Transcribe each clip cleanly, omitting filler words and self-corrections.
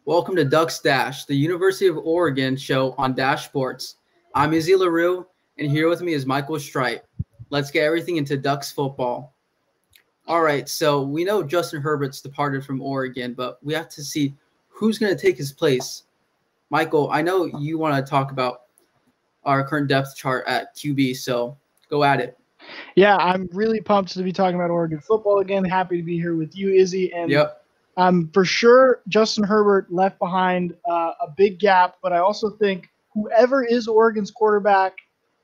Welcome to Ducks Dash, the University of Oregon show on Dash Sports. I'm Izzy LaRue, and here with me is Michael Strite. Let's get everything into Ducks football. All right, so we know Justin Herbert's departed from Oregon, but we have to see who's going to take his place. Michael, I know you want to talk about our current depth chart at QB, so go at it. Yeah, I'm really pumped to be talking about Oregon football again. Happy to be here with you, Izzy. And for sure, Justin Herbert left behind a big gap, but I also think whoever is Oregon's quarterback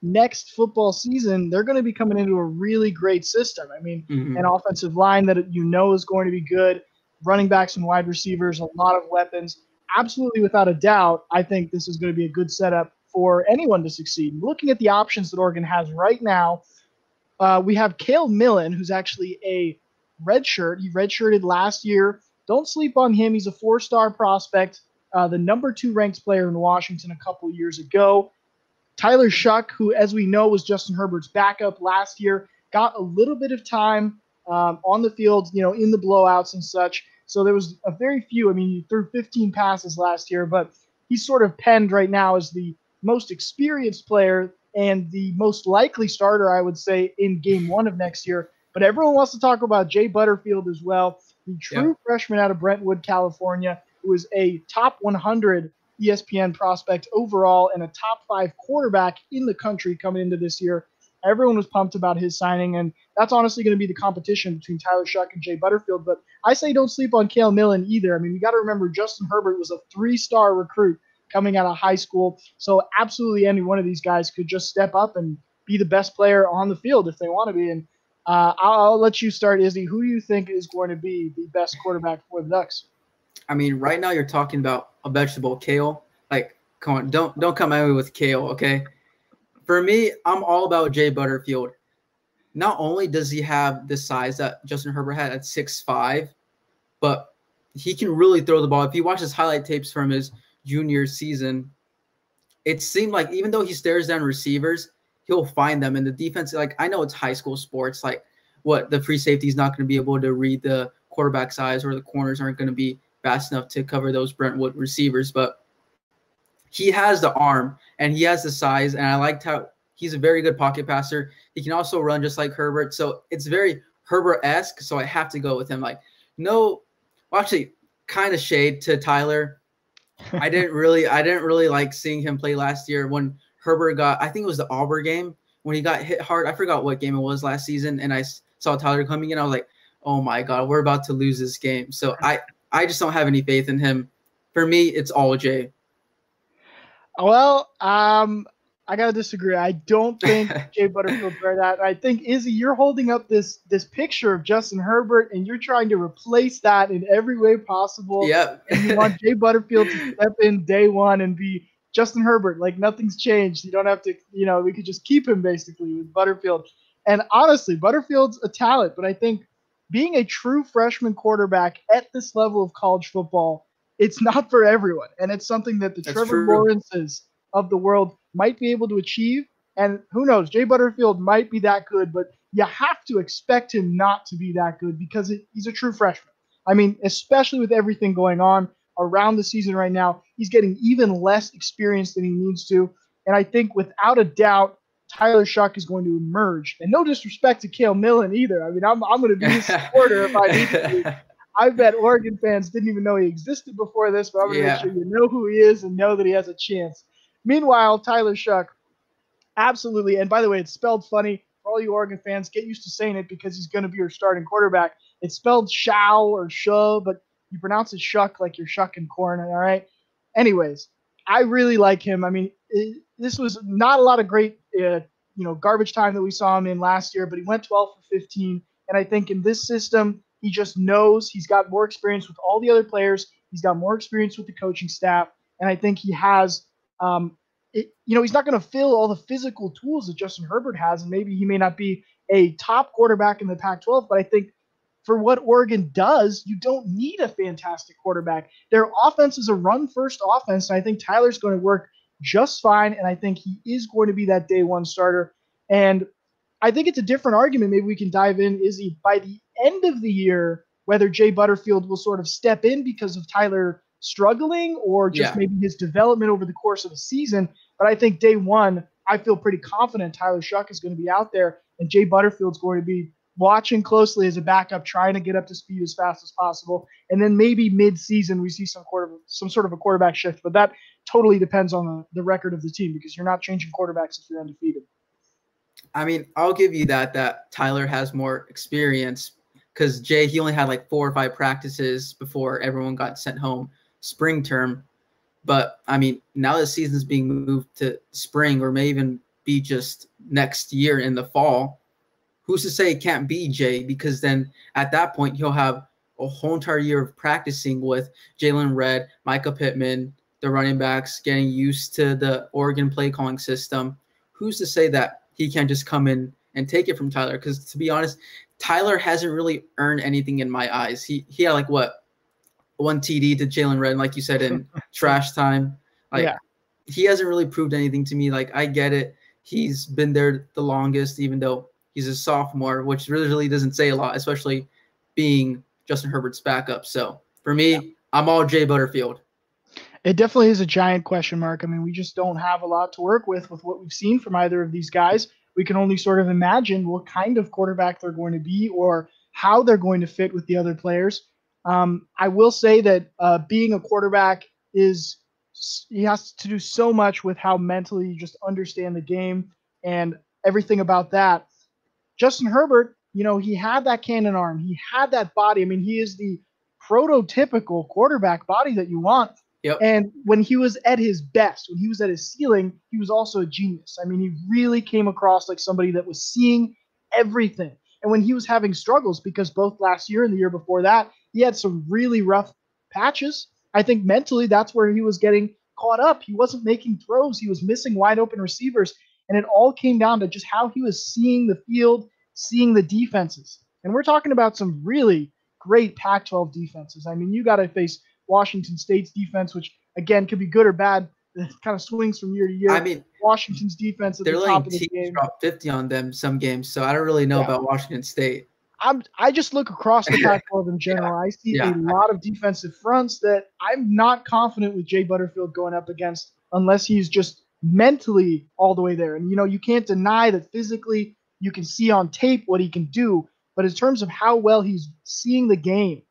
next football season, they're going to be coming into a really great system. I mean, an offensive line that is going to be good, running backs and wide receivers, a lot of weapons. Absolutely, without a doubt, I think this is going to be a good setup for anyone to succeed. Looking at the options that Oregon has right now, we have Cale Millen, who's actually a redshirt. He redshirted last year. Don't sleep on him. He's a four-star prospect, the number 2 ranked player in Washington a couple years ago. Tyler Shuck, who, as we know, was Justin Herbert's backup last year, got a little bit of time on the field, in the blowouts and such. So there was a very few. I mean, he threw 15 passes last year, but he's sort of penned right now as the most experienced player and the most likely starter, I would say, in game 1 of next year. But everyone wants to talk about Jay Butterfield as well, the true freshman out of Brentwood, California, who is a top 100 ESPN prospect overall and a top 5 quarterback in the country coming into this year. Everyone was pumped about his signing, and that's honestly going to be the competition between Tyler Shuck and Jay Butterfield. But I say don't sleep on Cale Millen either. I mean, you got to remember Justin Herbert was a 3-star recruit coming out of high school. So absolutely any one of these guys could just step up and be the best player on the field if they want to be. And I'll let you start, Izzy. Who do you think is going to be the best quarterback for the Ducks? I mean, right now you're talking about a vegetable, kale. Like, come on, don't come at me with kale, okay? For me, I'm all about Jay Butterfield. Not only does he have the size that Justin Herbert had at 6'5", but he can really throw the ball. If you watch his highlight tapes from his junior season, it seemed like even though he stares down receivers, he'll find them in the defense. Like, I know it's high school sports, like the free safety is not going to be able to read the quarterback's eyes, or the corners aren't going to be fast enough to cover those Brentwood receivers, but he has the arm and he has the size, and I liked how he's a very good pocket passer. He can also run just like Herbert, so it's very Herbert-esque, so I have to go with him. Like, actually, kind of shade to Tyler. I didn't really like seeing him play last year when Herbert I think it was the Auburn game when he got hit hard. I forgot what game it was last season, and I saw Tyler coming in. I was like, oh my God, we're about to lose this game. So I just don't have any faith in him. For me, it's all Jay. Well, I gotta disagree. I don't think Jay Butterfield's where that. I think, Izzy, you're holding up this picture of Justin Herbert, and you're trying to replace that in every way possible. Yep. And you want Jay Butterfield to step in day one and be Justin Herbert, like nothing's changed. You don't have to, we could just keep him basically with Butterfield. And honestly, Butterfield's a talent, but I think being a true freshman quarterback at this level of college football, it's not for everyone. And it's something that the Trevor Lawrences of the world might be able to achieve. And who knows, Jay Butterfield might be that good, but you have to expect him not to be that good because he's a true freshman. I mean, especially with everything going on around the season right now, he's getting even less experience than he needs to. And I think without a doubt, Tyler Shuck is going to emerge. And no disrespect to Cale Millen either. I mean, I'm going to be a supporter if I need to be. I bet Oregon fans didn't even know he existed before this, but I'm going to make sure you know who he is and know that he has a chance. Meanwhile, Tyler Shuck, absolutely. And by the way, it's spelled funny. For all you Oregon fans, get used to saying it because he's going to be your starting quarterback. It's spelled Shao or Shuh, but you pronounce it Shuck like you're shucking corn, all right? Anyways, I really like him. I mean, this was not a lot of great, garbage time that we saw him in last year, but he went 12 for 15. And I think in this system, he just knows he's got more experience with all the other players. He's got more experience with the coaching staff. And I think he has, he's not going to fill all the physical tools that Justin Herbert has. And maybe he may not be a top quarterback in the Pac-12, but I think for what Oregon does, you don't need a fantastic quarterback. Their offense is a run-first offense, and I think Tyler's going to work just fine, and I think he is going to be that day one starter. And I think it's a different argument. Maybe we can dive in, Izzy, by the end of the year, whether Jay Butterfield will sort of step in because of Tyler struggling or just Yeah. maybe his development over the course of the season. But I think day one, I feel pretty confident Tyler Shuck is going to be out there and Jay Butterfield's going to be watching closely as a backup, trying to get up to speed as fast as possible. And then maybe mid-season we see some sort of a quarterback shift. But that totally depends on the record of the team because you're not changing quarterbacks if you're undefeated. I mean, I'll give you that Tyler has more experience because Jay, he only had like 4 or 5 practices before everyone got sent home spring term. But, I mean, now the season's being moved to spring or may even be just next year in the fall. Who's to say it can't be Jay? Because then at that point, he'll have a whole entire year of practicing with Jalen Redd, Micah Pittman, the running backs, getting used to the Oregon play calling system. Who's to say that he can't just come in and take it from Tyler? Because to be honest, Tyler hasn't really earned anything in my eyes. He had like what? 1 TD to Jalen Redd, like you said, in trash time. Like Yeah. he hasn't really proved anything to me. Like I get it. He's been there the longest, even though he's a sophomore, which really doesn't say a lot, especially being Justin Herbert's backup. So for me, I'm all Jay Butterfield. It definitely is a giant question mark. I mean, we just don't have a lot to work with what we've seen from either of these guys. We can only sort of imagine what kind of quarterback they're going to be or how they're going to fit with the other players. I will say that being a quarterback he has to do so much with how mentally you just understand the game and everything about that. Justin Herbert, he had that cannon arm. He had that body. I mean, he is the prototypical quarterback body that you want. Yep. And when he was at his best, when he was at his ceiling, he was also a genius. I mean, he really came across like somebody that was seeing everything. And when he was having struggles, because both last year and the year before that, he had some really rough patches. I think mentally that's where he was getting caught up. He wasn't making throws. He was missing wide open receivers. And it all came down to just how he was seeing the field, seeing the defenses. And we're talking about some really great Pac-12 defenses. I mean, you got to face Washington State's defense, which, again, could be good or bad. It kind of swings from year to year. I mean, Washington's defense at the top of the game. Drop 50 on them some games, so I don't really know about Washington State. I just look across the Pac-12 in general. I see a lot of defensive fronts that I'm not confident with Jay Butterfield going up against unless he's just mentally all the way there. And, you can't deny that physically you can see on tape what he can do. But in terms of how well he's seeing the game,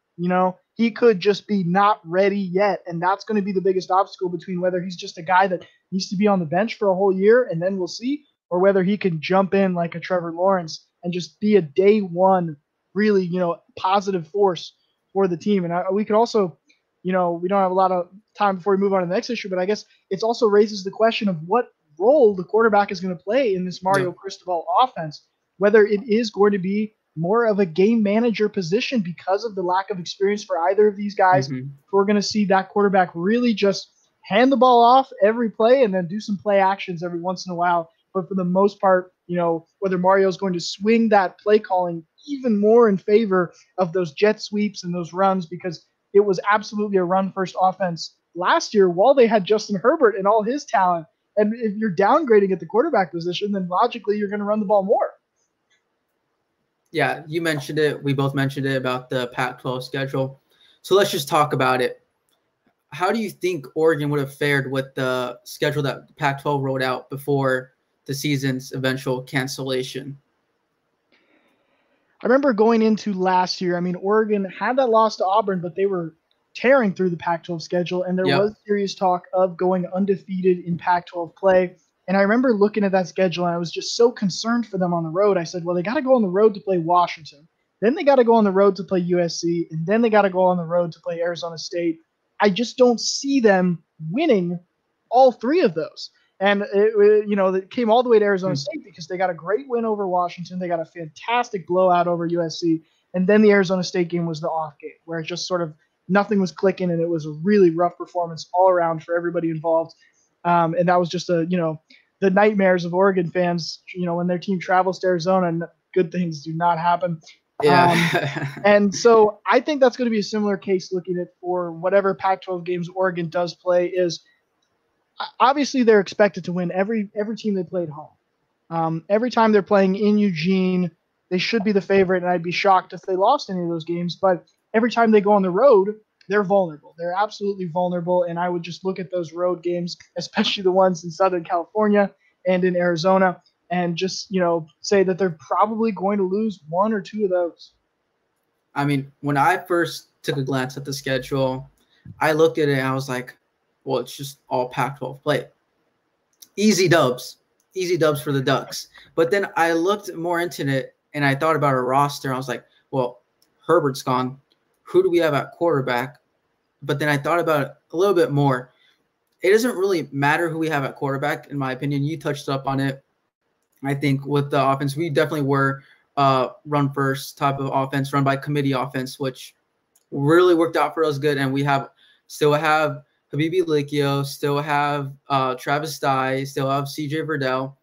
he could just be not ready yet. And that's going to be the biggest obstacle between whether he's just a guy that needs to be on the bench for a whole year and then we'll see, or whether he can jump in like a Trevor Lawrence and just be a day one, really, positive force for the team. And we could also, we don't have a lot of time before we move on to the next issue, but I guess it also raises the question of what role the quarterback is going to play in this Mario Cristobal offense, whether it is going to be more of a game manager position because of the lack of experience for either of these guys. Mm-hmm. We're going to see that quarterback really just hand the ball off every play and then do some play actions every once in a while. But for the most part, whether Mario's going to swing that play calling even more in favor of those jet sweeps and those runs, because it was absolutely a run-first offense last year while they had Justin Herbert and all his talent. And if you're downgrading at the quarterback position, then logically you're going to run the ball more. Yeah, you mentioned it. We both mentioned it about the Pac-12 schedule. So let's just talk about it. How do you think Oregon would have fared with the schedule that the Pac-12 wrote out before the season's eventual cancellation? I remember going into last year, I mean, Oregon had that loss to Auburn, but they were tearing through the Pac-12 schedule, and there was serious talk of going undefeated in Pac-12 play. And I remember looking at that schedule, and I was just so concerned for them on the road. I said, well, they got to go on the road to play Washington. Then they got to go on the road to play USC, and then they got to go on the road to play Arizona State. I just don't see them winning all three of those. And, it came all the way to Arizona State because they got a great win over Washington. They got a fantastic blowout over USC. And then the Arizona State game was the off game where it just sort of nothing was clicking, and it was a really rough performance all around for everybody involved. And that was just the nightmares of Oregon fans, when their team travels to Arizona and good things do not happen. Yeah. And so I think that's going to be a similar case looking at for whatever Pac-12 games Oregon does play is obviously they're expected to win every team they played home. Every time they're playing in Eugene, they should be the favorite, and I'd be shocked if they lost any of those games. But every time they go on the road, they're vulnerable. They're absolutely vulnerable. And I would just look at those road games, especially the ones in Southern California and in Arizona, and just, say that they're probably going to lose one or two of those. I mean, when I first took a glance at the schedule, I looked at it and I was like, well, it's just all Pac-12 play. Easy dubs for the Ducks. But then I looked more into it and I thought about our roster. I was like, well, Herbert's gone. Who do we have at quarterback? But then I thought about it a little bit more. It doesn't really matter who we have at quarterback, in my opinion. You touched up on it. I think with the offense, we definitely were run first type of offense, run by committee offense, which really worked out for us good. And we still have Habibi Likio, still have Travis Dye, still have CJ Verdell,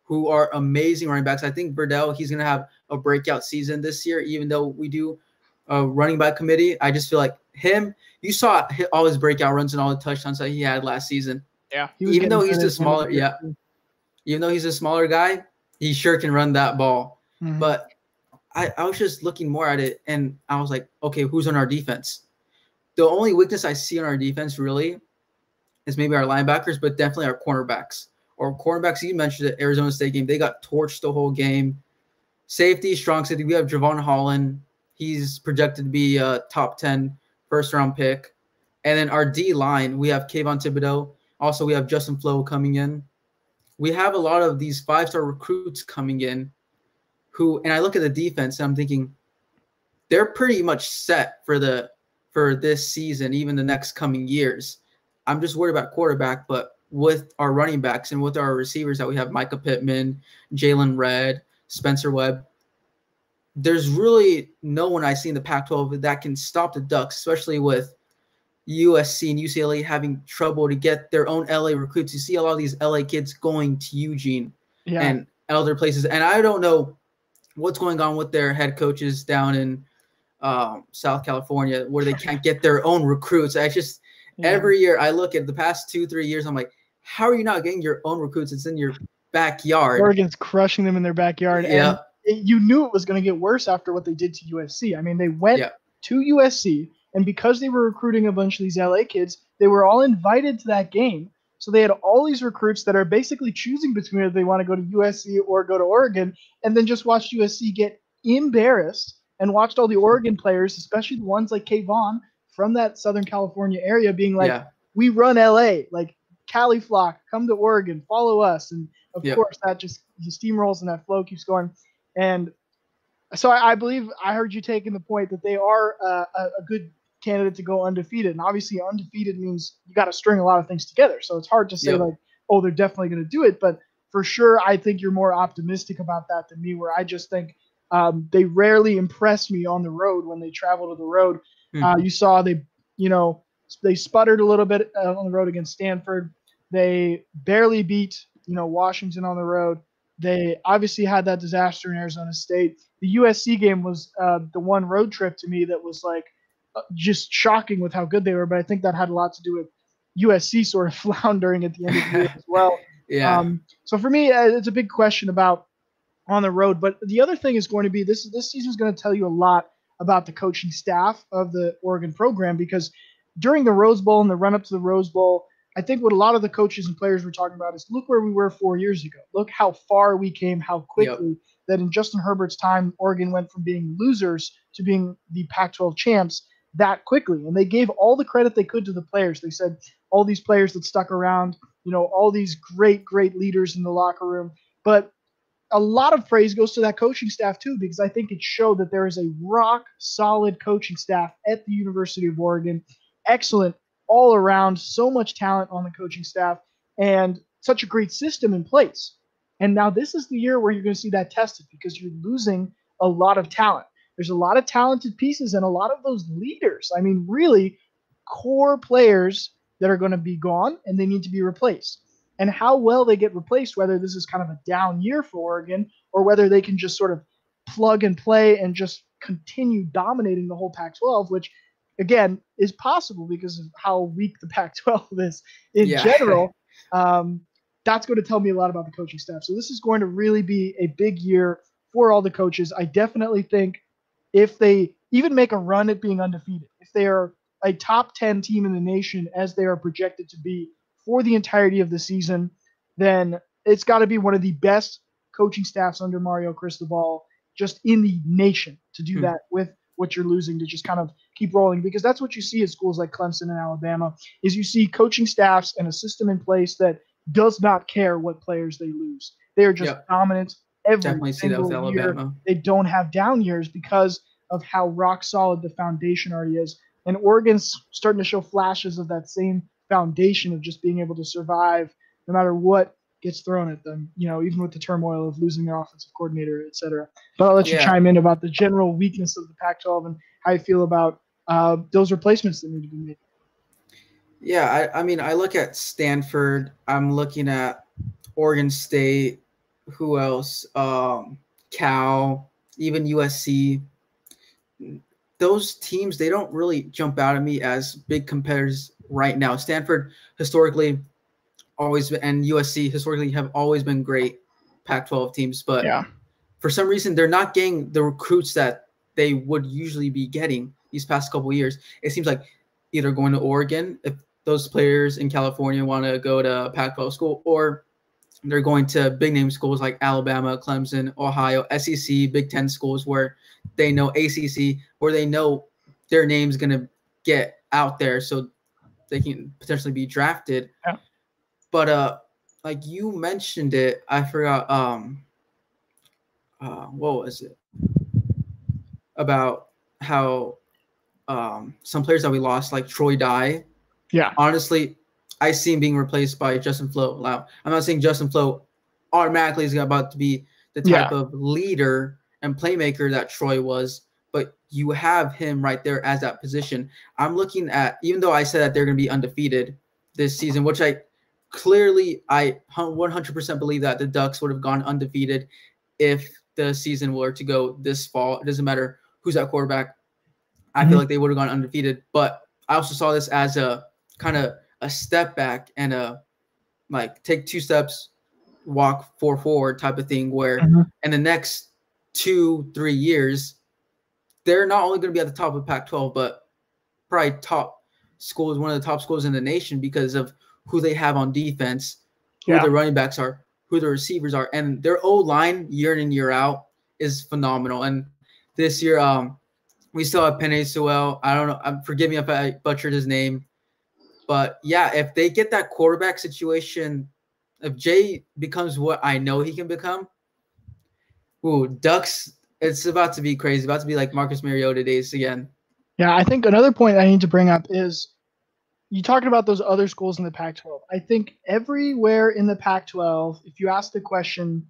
who are amazing running backs. I think Verdell, he's going to have a breakout season this year, even though we do running by committee. I just feel like you saw all his breakout runs and all the touchdowns that he had last season. Yeah. Even though he's a smaller, even though he's a smaller guy, he sure can run that ball. Mm-hmm. But I was just looking more at it, and I was like, okay, who's on our defense? The only weakness I see on our defense really is maybe our linebackers, but definitely our cornerbacks. Or cornerbacks, you mentioned the Arizona State game. They got torched the whole game. Safety, strong safety. We have Javon Holland. He's projected to be a top 10 first-round pick. And then our D-line, we have Kayvon Thibodeau. Also, we have Justin Flo coming in. We have a lot of these five-star recruits coming in and I look at the defense and I'm thinking they're pretty much set for this season, even the next coming years. I'm just worried about quarterback, but with our running backs and with our receivers that we have, Micah Pittman, Jalen Redd, Spencer Webb, there's really no one I see in the Pac-12 that can stop the Ducks, especially with USC and UCLA having trouble to get their own LA recruits. You see a lot of these LA kids going to Eugene and other places. And I don't know what's going on with their head coaches down in South California where they can't get their own recruits. Every year I look at the past 2-3 years, I'm like, how are you not getting your own recruits? It's in your backyard. Oregon's crushing them in their backyard. Yeah. And you knew it was going to get worse after what they did to USC. I mean, they went to USC, and because they were recruiting a bunch of these LA kids, they were all invited to that game. So they had all these recruits that are basically choosing between whether they want to go to USC or go to Oregon, and then just watched USC get embarrassed and watched all the Oregon players, especially the ones like Kayvon from that Southern California area, being like, we run LA, like Cali Flock, come to Oregon, follow us. And of course, that just the steamrolls and that flow keeps going. And so I believe I heard you taking the point that they are a good candidate to go undefeated. And obviously undefeated means you got to string a lot of things together. So it's hard to say like, oh, they're definitely going to do it. But for sure, I think you're more optimistic about that than me, where I just think they rarely impress me on the road when they travel to the road. You saw they sputtered a little bit on the road against Stanford. They barely beat, Washington on the road. They obviously had that disaster in Arizona State. The USC game was the one road trip to me that was like, just shocking with how good they were, but I think that had a lot to do with USC sort of floundering at the end of the year as well. So for me, it's a big question about on the road. But the other thing is going to be this season is going to tell you a lot about the coaching staff of the Oregon program, because during the Rose Bowl and the run up to the Rose Bowl, I think what a lot of the coaches and players were talking about is look where we were 4 years ago. Look how far we came, how quickly that in Justin Herbert's time, Oregon went from being losers to being the Pac-12 champs that quickly. And they gave all the credit they could to the players. They said all these players that stuck around, all these great, great leaders in the locker room. But a lot of praise goes to that coaching staff too, because I think it showed that there is a rock solid coaching staff at the University of Oregon. Excellent all around, so much talent on the coaching staff and such a great system in place. And now this is the year where you're going to see that tested, because you're losing a lot of talent. There's a lot of talented pieces and a lot of those leaders. I mean, really core players that are going to be gone and they need to be replaced. And how well they get replaced, whether this is kind of a down year for Oregon or whether they can just sort of plug and play and just continue dominating the whole Pac-12, which again is possible because of how weak the Pac-12 is in general. That's going to tell me a lot about the coaching staff. So this is going to really be a big year for all the coaches. I definitely think if they even make a run at being undefeated, if they are a top 10 team in the nation as they are projected to be for the entirety of the season, then it's got to be one of the best coaching staffs under Mario Cristobal just in the nation to do that with what you're losing, to just kind of keep rolling, because that's what you see at schools like Clemson and Alabama is you see coaching staffs and a system in place that does not care what players they lose. They are just dominant every Definitely see that with single year. Alabama. They don't have down years because of how rock solid the foundation already is. And Oregon's starting to show flashes of that same foundation of just being able to survive no matter what gets thrown at them, even with the turmoil of losing their offensive coordinator, et cetera. But I'll let you chime in about the general weakness of the Pac-12 and how you feel about those replacements that need to be made. Yeah, I mean, I look at Stanford. I'm looking at Oregon State. Who else? Cal, even USC. Those teams, they don't really jump out at me as big competitors right now. Stanford historically always been, and USC historically have always been great Pac-12 teams, but for some reason they're not getting the recruits that they would usually be getting these past couple of years. It seems like either going to Oregon if those players in California want to go to Pac-12 school, or they're going to big name schools like Alabama, Clemson, Ohio, SEC, Big Ten schools where they know ACC, where they know their name's going to get out there so they can potentially be drafted. Yeah. But like you mentioned it, I forgot what was it? About how some players that we lost, like Troy Dye. Yeah. Honestly, I see him being replaced by Justin Flo. Now, I'm not saying Justin Flo automatically is about to be the type of leader and playmaker that Troy was, but you have him right there as that position. I'm looking at, even though I said that they're going to be undefeated this season, which I 100% believe that the Ducks would have gone undefeated if the season were to go this fall. It doesn't matter who's at quarterback. I feel like they would have gone undefeated, but I also saw this as a kind of a step back and a like take 2 steps, walk 4 forward type of thing, where in the next 2-3 years, they're not only going to be at the top of Pac-12, but probably top schools, one of the top schools in the nation because of who they have on defense, who their running backs are, who their receivers are, and their O-line year in and year out is phenomenal. And this year, we still have Penei Sewell. I don't know. Forgive me if I butchered his name. But, yeah, if they get that quarterback situation, if Jay becomes what I know he can become, Ducks, it's about to be crazy. It's about to be like Marcus Mariota days again. Yeah, I think another point I need to bring up is you talking about those other schools in the Pac-12. I think everywhere in the Pac-12, if you ask the question,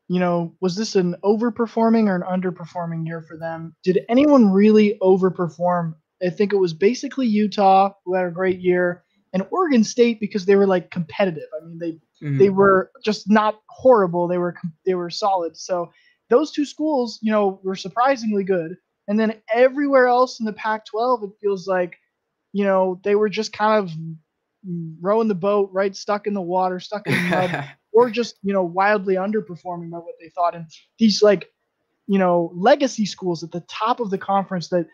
was this an overperforming or an underperforming year for them? Did anyone really overperform? I think it was basically Utah, who had a great year, and Oregon State because they were like competitive. I mean, they were just not horrible. They were solid. So those 2 schools, were surprisingly good. And then everywhere else in the Pac-12, it feels like, they were just kind of rowing the boat, right? Stuck in the water, stuck in the mud, or just, wildly underperforming by what they thought. And these legacy schools at the top of the conference that,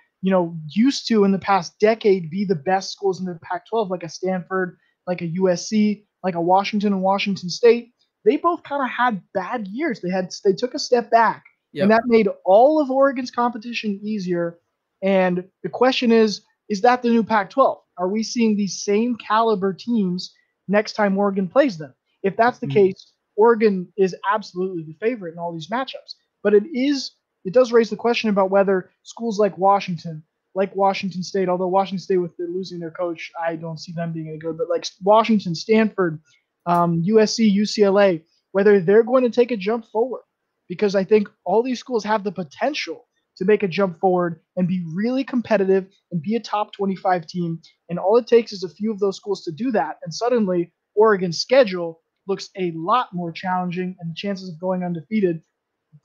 used to in the past decade be the best schools in the Pac-12, like a Stanford, like a USC, like a Washington and Washington State, they both kind of had bad years. They took a step back, and that made all of Oregon's competition easier. And the question is that the new Pac-12? Are we seeing these same caliber teams next time Oregon plays them? If that's the case, Oregon is absolutely the favorite in all these matchups. But it does raise the question about whether schools like Washington State, although Washington State with losing their coach, I don't see them being any good, but like Washington, Stanford, USC, UCLA, whether they're going to take a jump forward. Because I think all these schools have the potential to make a jump forward and be really competitive and be a top 25 team. And all it takes is a few of those schools to do that. And suddenly Oregon's schedule looks a lot more challenging, and the chances of going undefeated,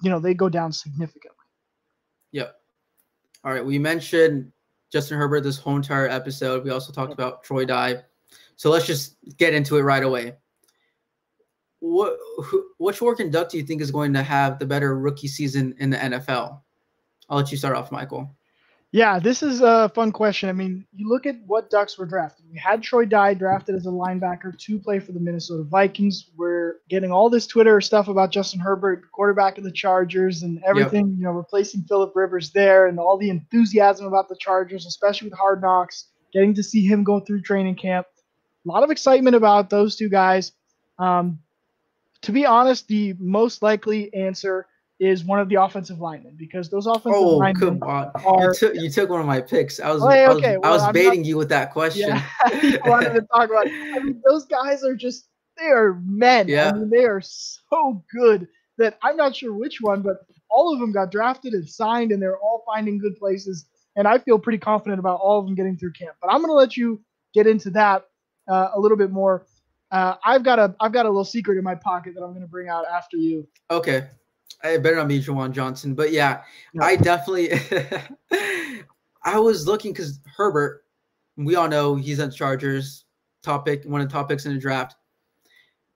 they go down significantly. Yep. All right. We mentioned Justin Herbert this whole entire episode. We also talked about Troy Dye. So let's just get into it right away. Which Oregon Duck do you think is going to have the better rookie season in the NFL? I'll let you start off, Michael. Yeah, this is a fun question. I mean, you look at what Ducks were drafted. We had Troy Dye drafted as a linebacker to play for the Minnesota Vikings. We're getting all this Twitter stuff about Justin Herbert, quarterback of the Chargers, and Yep. everything, replacing Phillip Rivers there, and all the enthusiasm about the Chargers, especially with Hard Knocks, getting to see him go through training camp. A lot of excitement about those two guys. Um, to be honest, the most likely answer is one of the offensive linemen because those offensive Oh, linemen come on. You are. took you took one of my picks. I was Oh, hey, I was okay. I Well, was I'm not. baiting you with that Yeah, question. you wanted to talk about. I mean, those guys are just. They are men. I Yeah. mean, they are so good that I'm not sure which one, but all of them got drafted and signed, and they're all finding good places. And I feel pretty confident about all of them getting through camp. But I'm going to let you get into that a little bit more. I've got a little secret in my pocket that I'm going to bring out after you. Okay. It better not be Jawan Johnson. But yeah, No. I definitely I was looking because Herbert, we all know he's on Chargers, top pick, one of the top picks in the draft.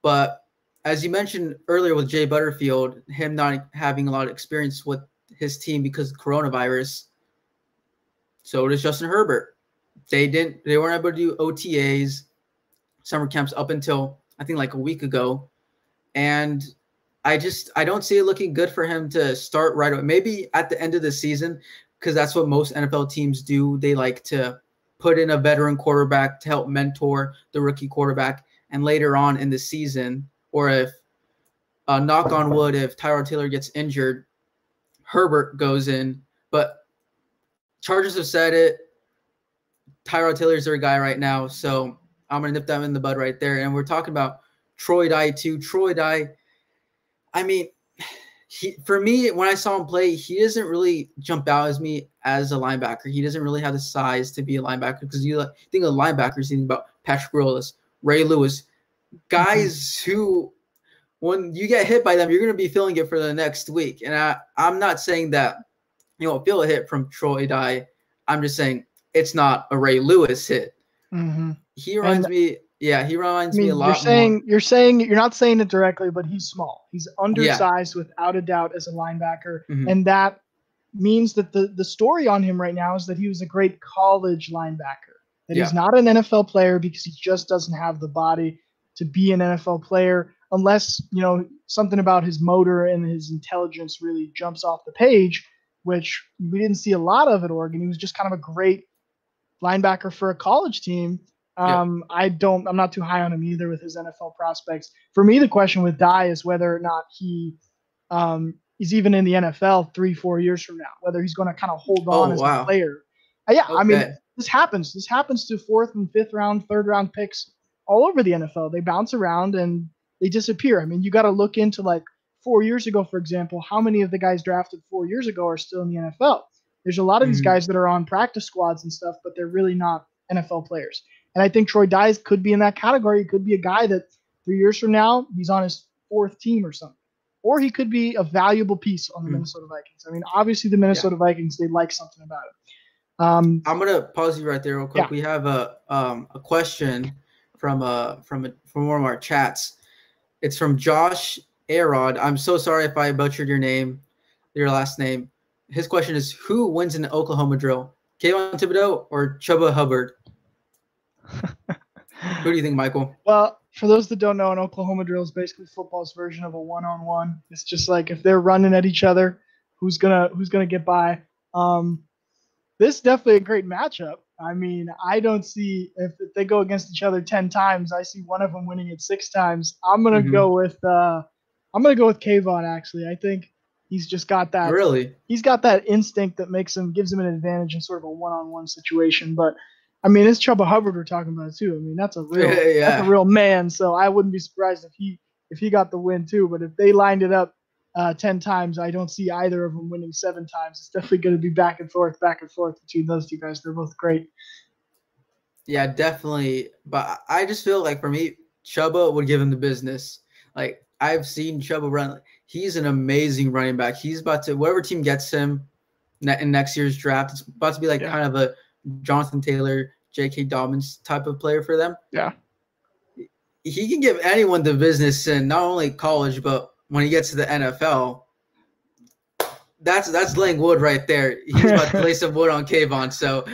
But as you mentioned earlier with Jay Butterfield, him not having a lot of experience with his team because of coronavirus, so does Justin Herbert. They weren't able to do OTAs, summer camps up until I think like a week ago. And I don't see it looking good for him to start right away. Maybe at the end of the season, because that's what most NFL teams do. They like to put in a veteran quarterback to help mentor the rookie quarterback. And later on in the season, or if knock on wood, if Tyrod Taylor gets injured, Herbert goes in. But Chargers have said it. Tyrod Taylor's their guy right now. So I'm going to nip them in the bud right there. And we're talking about Troy Dye too. Troy Dye, I mean, for me, when I saw him play, he doesn't really jump out as me as a linebacker. He doesn't really have the size to be a linebacker because you think of linebackers, you think about Patrick Willis, Ray Lewis, guys who, when you get hit by them, you're going to be feeling it for the next week. And I'm not saying that you won't feel a hit from Troy Dye. I'm just saying it's not a Ray Lewis hit. Mm-hmm. He reminds me a lot more. You're not saying it directly, but he's small. He's Yeah. undersized without a doubt as a linebacker. Mm-hmm. And that means that the story on him right now is that he was a great college linebacker. That he's not an NFL player because he just doesn't have the body to be an NFL player unless, something about his motor and his intelligence really jumps off the page, which we didn't see a lot of at Oregon. He was just kind of a great linebacker for a college team. I'm not too high on him either with his NFL prospects. For me, the question with Dye is whether or not he is even in the NFL 3-4 years from now, whether he's going to kind of hold on as a player. I mean, this happens. This happens to 4th and 5th round, 3rd round picks all over the NFL. They bounce around and they disappear. I mean, you got to look into like 4 years ago, for example, how many of the guys drafted 4 years ago are still in the NFL? There's a lot of these guys that are on practice squads and stuff, but they're really not NFL players. And I think Troy Dye could be in that category. He could be a guy that 3 years from now, he's on his 4th team or something. Or he could be a valuable piece on the Minnesota Vikings. I mean, obviously the Minnesota Vikings, they like something about it. I'm gonna pause you right there real quick. Yeah. We have a question from one of our chats. It's from Josh Arod. I'm so sorry if I butchered your last name. His question is: who wins in the Oklahoma drill, Kayvon Thibodeau or Chuba Hubbard? Who do you think, Michael? Well, for those that don't know, an Oklahoma drill is basically football's version of a one-on-one. It's just like if they're running at each other, who's gonna get by. This is definitely a great matchup. I mean, I don't see if they go against each other 10 times, I see one of them winning it 6 times. I'm gonna go with Kayvon. Actually, I think he's just got that. Really, he's got that instinct that gives him an advantage in sort of a one-on-one situation. But I mean, it's Chuba Hubbard we're talking about too. I mean, that's a real man. So I wouldn't be surprised if he got the win too. But if they lined it up 10 times, I don't see either of them winning 7 times. It's definitely going to be back and forth between those two guys. They're both great. Yeah, definitely. But I just feel like for me, Chuba would give him the business. Like I've seen Chuba run. He's an amazing running back. He's about to, whatever team gets him in next year's draft, it's about to be like kind of a Jonathan Taylor, J.K. Dobbins type of player for them. Yeah. He can give anyone the business in not only college, but when he gets to the NFL, that's laying wood right there. He's about to lay some wood on Kayvon. So,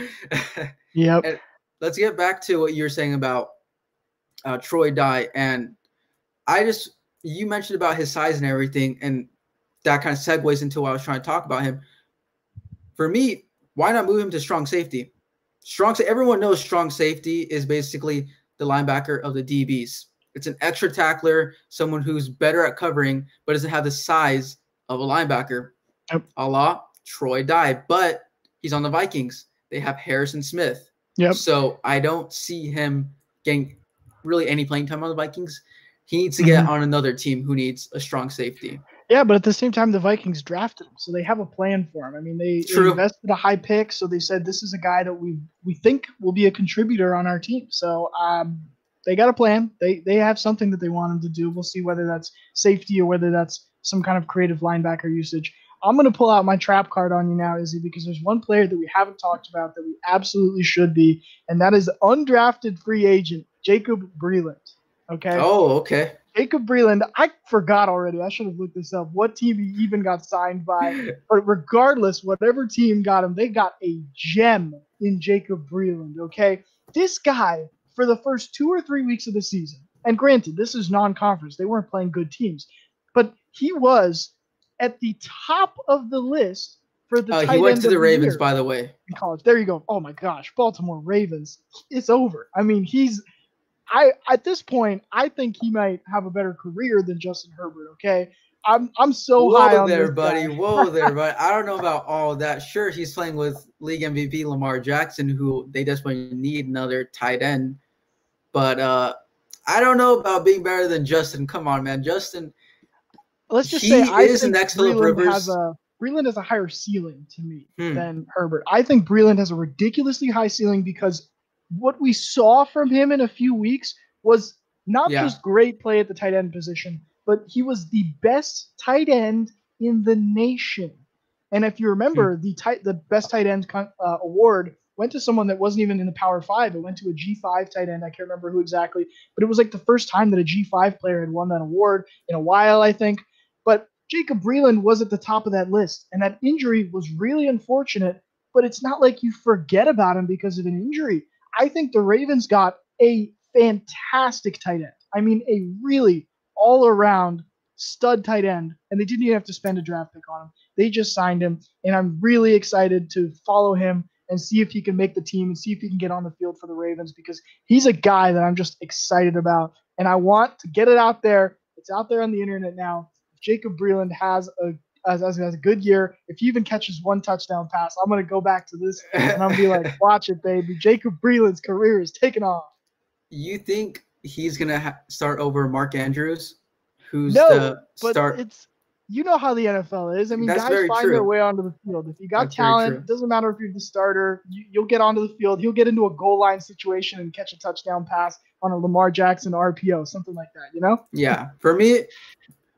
Yep. And let's get back to what you were saying about Troy Dye. And you mentioned about his size and everything, and that kind of segues into what I was trying to talk about him. For me, why not move him to strong safety? Everyone knows strong safety is basically the linebacker of the DBs. It's an extra tackler, someone who's better at covering, but doesn't have the size of a linebacker. Yep. A la Troy Dye, but he's on the Vikings. They have Harrison Smith. Yep. So I don't see him getting really any playing time on the Vikings. He needs to get on another team who needs a strong safety. Yeah, but at the same time, the Vikings drafted him, so they have a plan for him. I mean, they invested a high pick, so they said this is a guy that we think will be a contributor on our team. So they got a plan. They have something that they want him to do. We'll see whether that's safety or whether that's some kind of creative linebacker usage. I'm going to pull out my trap card on you now, Izzy, because there's one player that we haven't talked about that we absolutely should be, and that is undrafted free agent Jacob Breeland. Okay? Oh, okay. Jacob Breeland, I forgot already. I should have looked this up. What team he even got signed by. But regardless, whatever team got him, they got a gem in Jacob Breeland, okay? This guy, for the first 2 or 3 weeks of the season, and granted, this is non-conference. They weren't playing good teams. But he was at the top of the list for the tight end. He went to the Ravens, year by the way. in college. There you go. Oh, my gosh. Baltimore Ravens. It's over. I mean, at this point, I think he might have a better career than Justin Herbert. Okay, I'm so high on there, this buddy. guy. Whoa there, buddy. I don't know about all of that. Sure, he's playing with league MVP Lamar Jackson, who they desperately need another tight end. But I don't know about being better than Justin. Come on, man, Justin. Let's just say I think next Phillip Rivers. Breeland has a higher ceiling to me than Herbert. I think Breeland has a ridiculously high ceiling because what we saw from him in a few weeks was not just great play at the tight end position, but he was the best tight end in the nation. And if you remember, the best tight end award went to someone that wasn't even in the Power 5. It went to a G5 tight end. I can't remember who exactly, but it was like the first time that a G5 player had won that award in a while, I think. But Jacob Breeland was at the top of that list, and that injury was really unfortunate, but it's not like you forget about him because of an injury. I think the Ravens got a fantastic tight end. I mean, a really all-around stud tight end, and they didn't even have to spend a draft pick on him. They just signed him, and I'm really excited to follow him and see if he can make the team and see if he can get on the field for the Ravens because he's a guy that I'm just excited about, and I want to get it out there. It's out there on the internet now. If Jacob Breeland has a good year, if he even catches one touchdown pass, I'm going to go back to this and I'm going to be like, watch it, baby. Jacob Breeland's career is taking off. You think he's going to start over Mark Andrews, who's the start? You know how the NFL is. I mean, That's guys find their way onto the field. If you got talent, it doesn't matter if you're the starter. You'll get onto the field. He'll get into a goal line situation and catch a touchdown pass on a Lamar Jackson RPO, something like that, you know? Yeah. For me,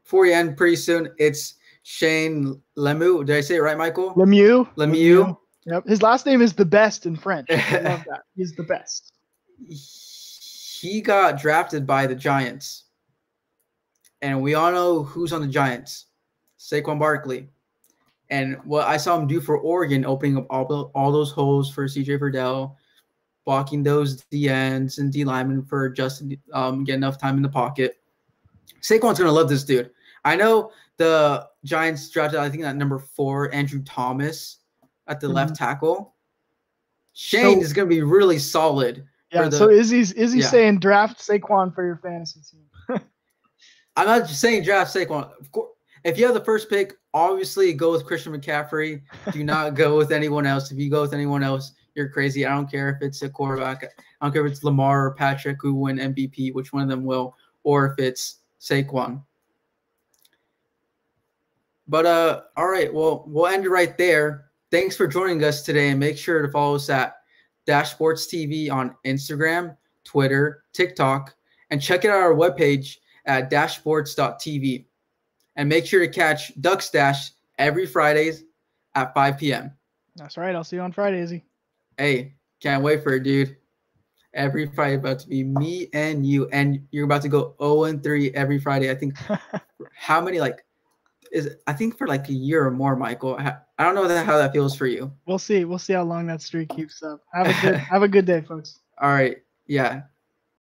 before we end pretty soon, it's Shane Lemieux. Did I say it right, Michael? Lemieux. Yep. His last name is the best in French. I love that. He's the best. He got drafted by the Giants. And we all know who's on the Giants. Saquon Barkley. And what I saw him do for Oregon, opening up all those holes for CJ Verdell, blocking those D ends and D linemen for Justin get enough time in the pocket. Saquon's going to love this dude. I know the Giants drafted, I think, at number 4, Andrew Thomas at the left tackle. Shane is going to be really solid. Yeah, so Izzy's saying draft Saquon for your fantasy team. I'm not just saying draft Saquon. Of course, if you have the first pick, obviously go with Christian McCaffrey. Do not go with anyone else. If you go with anyone else, you're crazy. I don't care if it's a quarterback. I don't care if it's Lamar or Patrick who win MVP, which one of them will, or if it's Saquon. But all right, well, we'll end it right there. Thanks for joining us today, and make sure to follow us at Dash Sports TV on Instagram, Twitter, TikTok, and check out our webpage at dashsports.tv. And make sure to catch Duck Stash every Fridays at 5 p.m. That's right. I'll see you on Friday, Izzy. Hey, can't wait for it, dude. Every Friday about to be me and you, and you're about to go 0-3 every Friday. I think how many, like is I think for like a year or more, Michael. I don't know how that feels for you. We'll see. We'll see how long that streak keeps up. Have a good day, folks. All right. Yeah.